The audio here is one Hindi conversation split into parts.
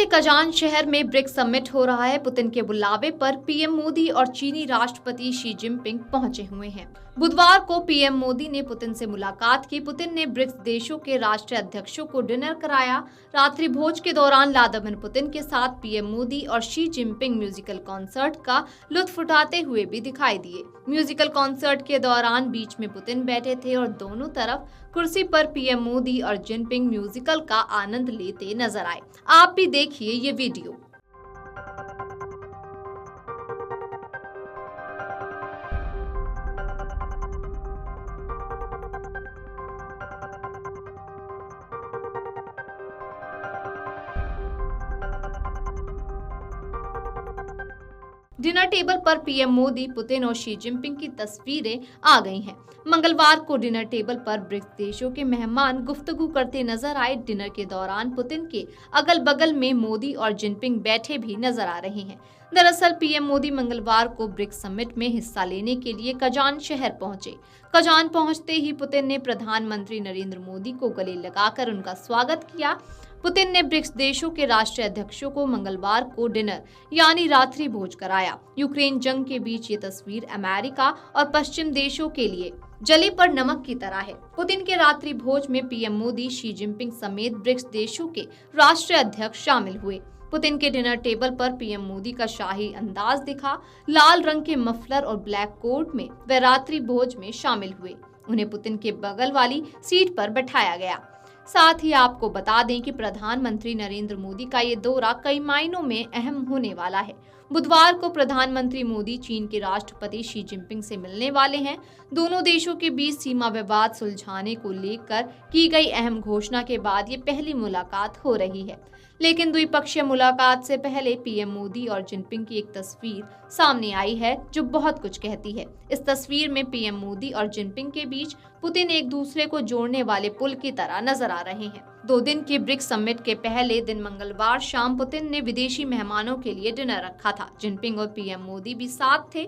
कजान शहर में ब्रिक्स समिट हो रहा है। पुतिन के बुलावे पर पीएम मोदी और चीनी राष्ट्रपति शी जिनपिंग पहुंचे हुए हैं। बुधवार को पीएम मोदी ने पुतिन से मुलाकात की। पुतिन ने ब्रिक्स देशों के राष्ट्रीय अध्यक्षों को डिनर कराया। रात्रि भोज के दौरान व्लादिमीर पुतिन के साथ पीएम मोदी और शी जिनपिंग म्यूजिकल कॉन्सर्ट का लुत्फ उठाते हुए भी दिखाई दिए। म्यूजिकल कॉन्सर्ट के दौरान बीच में पुतिन बैठे थे और दोनों तरफ कुर्सी पर पीएम मोदी और जिनपिंग म्यूजिकल का आनंद लेते नजर आए। आप भी देखिए ये वीडियो। डिनर टेबल पर पीएम मोदी, पुतिन और शी जिनपिंग की तस्वीरें आ गई हैं। मंगलवार को डिनर टेबल पर ब्रिक्स देशों के मेहमान गुफ्तगू करते नजर आए। डिनर के दौरान पुतिन के अगल बगल में मोदी और जिनपिंग बैठे भी नजर आ रहे हैं। दरअसल पीएम मोदी मंगलवार को ब्रिक्स समिट में हिस्सा लेने के लिए कजान शहर पहुंचे। कजान पहुंचते ही पुतिन ने प्रधानमंत्री नरेंद्र मोदी को गले लगाकर उनका स्वागत किया। पुतिन ने ब्रिक्स देशों के राष्ट्रीय अध्यक्षों को मंगलवार को डिनर यानी रात्रि भोज कराया। यूक्रेन जंग के बीच ये तस्वीर अमेरिका और पश्चिम देशों के लिए जले पर नमक की तरह है। पुतिन के रात्रि भोज में पीएम मोदी, शी जिनपिंग समेत ब्रिक्स देशों के राष्ट्रीय अध्यक्ष शामिल हुए। पुतिन के डिनर टेबल पर पीएम मोदी का शाही अंदाज दिखा। लाल रंग के मफलर और ब्लैक कोट में वे रात्रि भोज में शामिल हुए। उन्हें पुतिन के बगल वाली सीट पर बैठाया गया। साथ ही आपको बता दें कि प्रधानमंत्री नरेंद्र मोदी का ये दौरा कई मायनों में अहम होने वाला है। बुधवार को प्रधानमंत्री मोदी चीन के राष्ट्रपति शी जिनपिंग से मिलने वाले हैं। दोनों देशों के बीच सीमा विवाद सुलझाने को लेकर की गई अहम घोषणा के बाद ये पहली मुलाकात हो रही है। लेकिन द्विपक्षीय मुलाकात से पहले पीएम मोदी और जिनपिंग की एक तस्वीर सामने आई है जो बहुत कुछ कहती है। इस तस्वीर में पीएम मोदी और जिनपिंग के बीच पुतिन एक दूसरे को जोड़ने वाले पुल की तरह नजर आ रहे हैं। 2 दिन के ब्रिक्स समिट के पहले दिन मंगलवार शाम पुतिन ने विदेशी मेहमानों के लिए डिनर रखा था। जिनपिंग और पीएम मोदी भी साथ थे।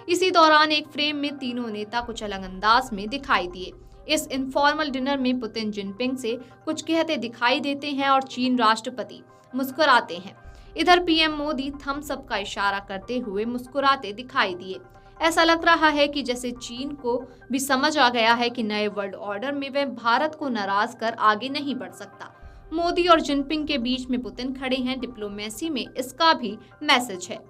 इसी दौरान एक फ्रेम में तीनों नेता कुछ अलग अंदाज में दिखाई दिए। इस इनफॉर्मल डिनर में पुतिन जिनपिंग से कुछ कहते दिखाई देते हैं और चीन राष्ट्रपति मुस्कुराते हैं। इधर पीएम मोदी थम्स अप का इशारा करते हुए मुस्कुराते दिखाई दिए। ऐसा लग रहा है कि जैसे चीन को भी समझ आ गया है कि नए वर्ल्ड ऑर्डर में वह भारत को नाराज कर आगे नहीं बढ़ सकता। मोदी और जिनपिंग के बीच में पुतिन खड़े हैं। डिप्लोमेसी में इसका भी मैसेज है।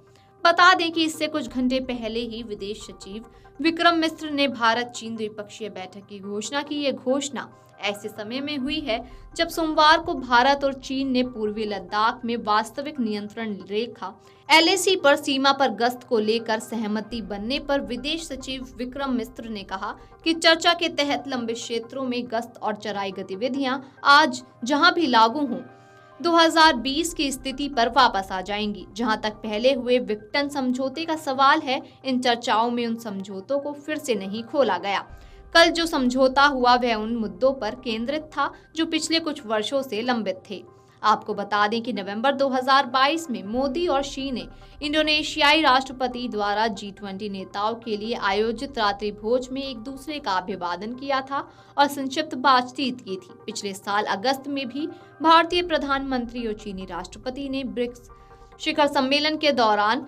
बता दें कि इससे कुछ घंटे पहले ही विदेश सचिव विक्रम मिश्र ने भारत चीन द्विपक्षीय बैठक की घोषणा की। ये घोषणा ऐसे समय में हुई है जब सोमवार को भारत और चीन ने पूर्वी लद्दाख में वास्तविक नियंत्रण रेखा LAC पर सीमा पर गश्त को लेकर सहमति बनने पर विदेश सचिव विक्रम मिश्र ने कहा कि चर्चा के तहत लंबे क्षेत्रों में गश्त और चराई गतिविधियां आज जहां भी लागू हों 2020 की स्थिति पर वापस आ जाएंगी। जहां तक पहले हुए विक्टन समझौते का सवाल है, इन चर्चाओं में उन समझौतों को फिर से नहीं खोला गया। कल जो समझौता हुआ वह उन मुद्दों पर केंद्रित था जो पिछले कुछ वर्षों से लंबित थे। आपको बता दें कि नवंबर 2022 में मोदी और शी ने इंडोनेशियाई राष्ट्रपति द्वारा G20 नेताओं के लिए आयोजित रात्रि भोज में एक दूसरे का अभिवादन किया था और संक्षिप्त बातचीत की थी। पिछले साल अगस्त में भी भारतीय प्रधानमंत्री और चीनी राष्ट्रपति ने ब्रिक्स शिखर सम्मेलन के दौरान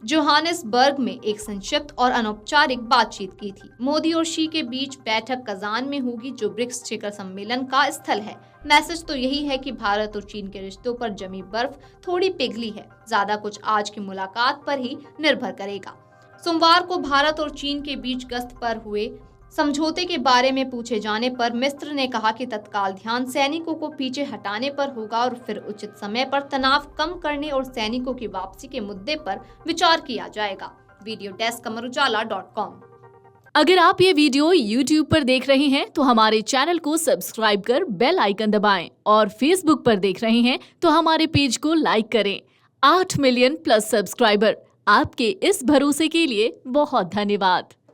जोहानिसबर्ग में एक संक्षिप्त और अनौपचारिक बातचीत की थी। मोदी और शी के बीच बैठक कजान में होगी जो ब्रिक्स शिखर सम्मेलन का स्थल है। मैसेज तो यही है कि भारत और चीन के रिश्तों पर जमी बर्फ थोड़ी पिघली है। ज्यादा कुछ आज की मुलाकात पर ही निर्भर करेगा। सोमवार को भारत और चीन के बीच गश्त पर हुए समझौते के बारे में पूछे जाने पर मिश्र ने कहा कि तत्काल ध्यान सैनिकों को पीछे हटाने पर होगा और फिर उचित समय पर तनाव कम करने और सैनिकों की वापसी के मुद्दे पर विचार किया जाएगा। Video desk amarujala.com। अगर आप ये वीडियो YouTube पर देख रहे हैं तो हमारे चैनल को सब्सक्राइब कर बेल आइकन दबाएं और Facebook पर देख रहे हैं तो हमारे पेज को लाइक करें। 8 मिलियन प्लस सब्सक्राइबर, आपके इस भरोसे के लिए बहुत धन्यवाद।